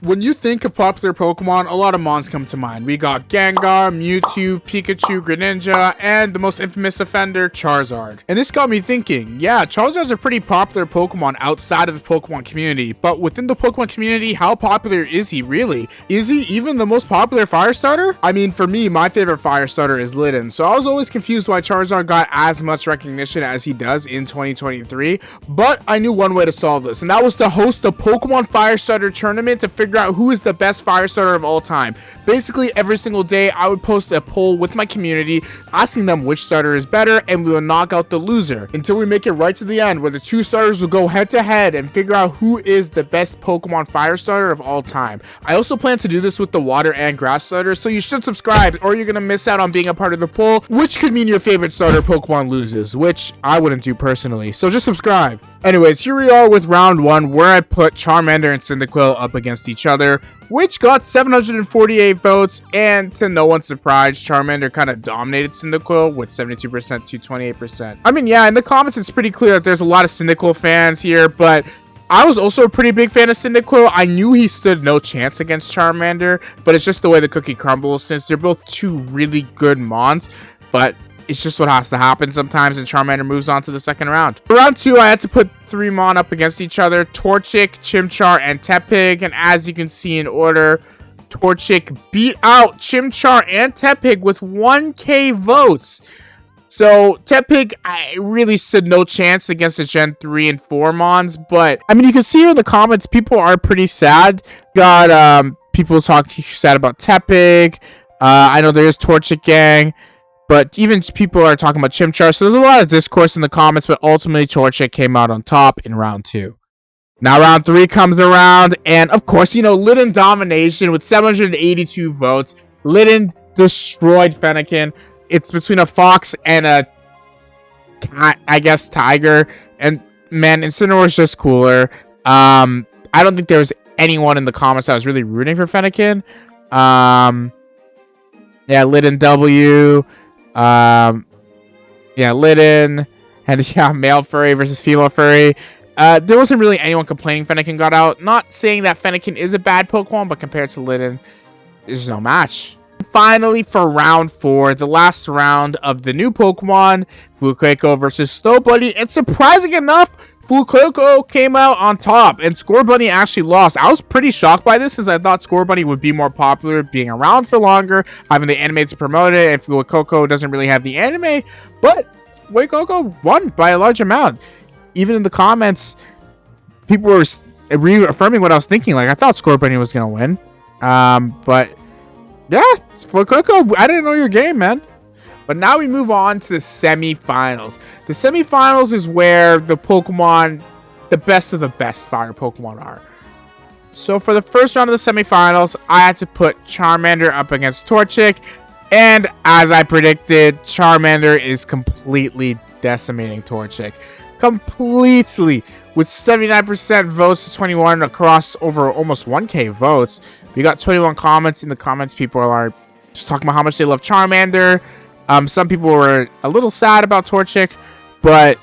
When you think of popular Pokemon, a lot of Mons come to mind. We got Gengar, Mewtwo, Pikachu, Greninja, and the most infamous offender, Charizard. And this got me thinking, yeah, Charizard's a pretty popular Pokemon outside of the Pokemon community, but within the Pokemon community, how popular is he really? Is he even the most popular fire starter? I mean, for me, my favorite fire starter is Litten, so I was always confused why Charizard got as much recognition as he does in 2023, but I knew one way to solve this, and that was to host a Pokemon fire starter tournament to figure out who is the best fire starter of all time. Basically, every single day, I would post a poll with my community, asking them which starter is better, and we will knock out the loser until we make it right to the end, where the two starters will go head to head and figure out who is the best Pokemon fire starter of all time. I also plan to do this with the water and grass starters, so you should subscribe or you're gonna miss out on being a part of the poll, which could mean your favorite starter Pokemon loses, which I wouldn't do personally, so just subscribe. Anyways, here we are with round 1, where I put Charmander and Cyndaquil up against each other, which got 748 votes, and to no one's surprise, Charmander kind of dominated Cyndaquil with 72% to 28%. I mean, yeah, in the comments, it's pretty clear that there's a lot of Cyndaquil fans here, but I was also a pretty big fan of Cyndaquil. I knew he stood no chance against Charmander, but it's just the way the cookie crumbles, since they're both two really good Mons, but it's just what has to happen sometimes, and Charmander moves on to the second round. For round 2, I had to put 3 Mon up against each other, Torchic, Chimchar, and Tepig, and as you can see in order, Torchic beat out Chimchar and Tepig with 1k votes. So, Tepig, I really stood no chance against the Gen 3 and 4 Mons, but, I mean, you can see here in the comments, people are pretty sad. Got, people talking sad about Tepig. I know there's Torchic Gang. But even people are talking about Chimchar, so there's a lot of discourse in the comments, but ultimately Torchic came out on top in round 2. Now round 3 comes around, and of course, you know, Litten domination with 782 votes. Litten destroyed Fennekin. It's between a fox and a, I guess, tiger. And man, Incineroar is just cooler. I don't think there was anyone in the comments that was really rooting for Fennekin. Yeah, Litten W. Yeah, Litten, and yeah, male furry versus female furry. There wasn't really anyone complaining Fennekin got out. Not saying that Fennekin is a bad Pokemon, but compared to Litten, there's no match. Finally, for round 4, the last round of the new Pokemon, Fuecoco versus Snow Bunny, and surprising enough, Fuecoco came out on top, and Scorbunny actually lost. I was pretty shocked by this, since I thought Scorbunny would be more popular, being around for longer, having the anime to promote it, and Fuecoco doesn't really have the anime, but Fuecoco won by a large amount. Even in the comments, people were reaffirming what I was thinking. Like, I thought Scorbunny was going to win. But, yeah, Fuecoco, I didn't know your game, man. But now we move on to the semifinals. The semifinals is where the Pokemon, the best of the best fire Pokemon are. So for the first round of the semifinals, I had to put Charmander up against Torchic. And as I predicted, Charmander is completely decimating Torchic. Completely. With 79% votes to 21 across over almost 1k votes. We got 21 comments. In the comments, people are just talking about how much they love Charmander. Some people were a little sad about Torchic, but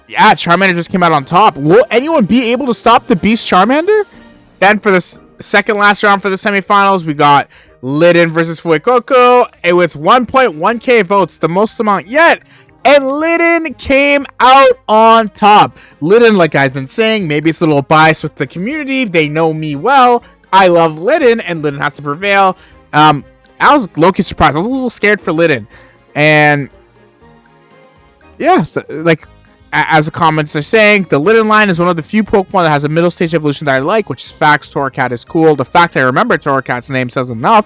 yeah, Charmander just came out on top. Will anyone be able to stop the Beast Charmander? Then for the second last round for the semifinals, we got Litten versus Fuecoco, and with 1.1k votes, the most amount yet, and Litten came out on top. Litten, like I've been saying, maybe it's a little biased with the community. They know me well. I love Litten, and Litten has to prevail. I was low-key surprised. I was a little scared for Litten. And yeah, like as the comments are saying, the Litten line is one of the few Pokemon that has a middle stage evolution that I like, which is facts. Torracat is cool. The fact I remember Torracat's name says enough.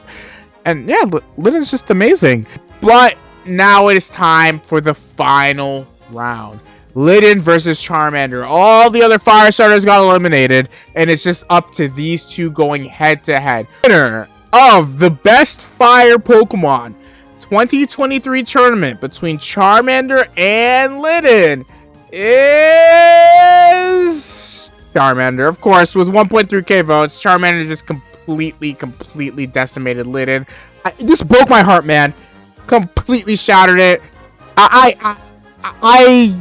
And yeah, Litten's just amazing. But now it is time for the final round. Litten versus Charmander. All the other fire starters got eliminated, and it's just up to these two going head-to-head. Winner of the best fire Pokemon 2023 tournament between Charmander and Litten is Charmander, of course, with 1.3k votes. Charmander just completely decimated Litten. This broke my heart, man. Completely shattered it. I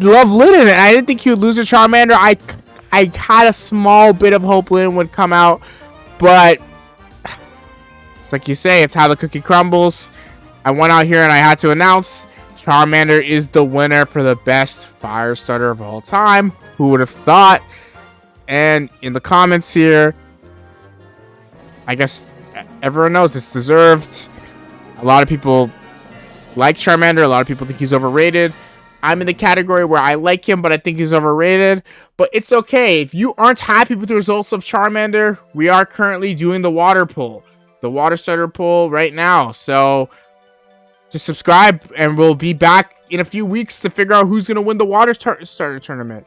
love Litten, and I didn't think he would lose to Charmander. I I had a small bit of hope Lynn would come out, but it's like you say, it's how the cookie crumbles. I went out here and I had to announce Charmander is the winner for the best fire starter of all time. Who would have thought? And in the comments here, I guess everyone knows it's deserved. A lot of people like Charmander. A lot of people think he's overrated. I'm in the category where I like him, but I think he's overrated. But it's okay. If you aren't happy with the results of Charmander, we are currently doing the water poll. The water starter poll right now. So just subscribe and we'll be back in a few weeks to figure out who's going to win the water starter tournament.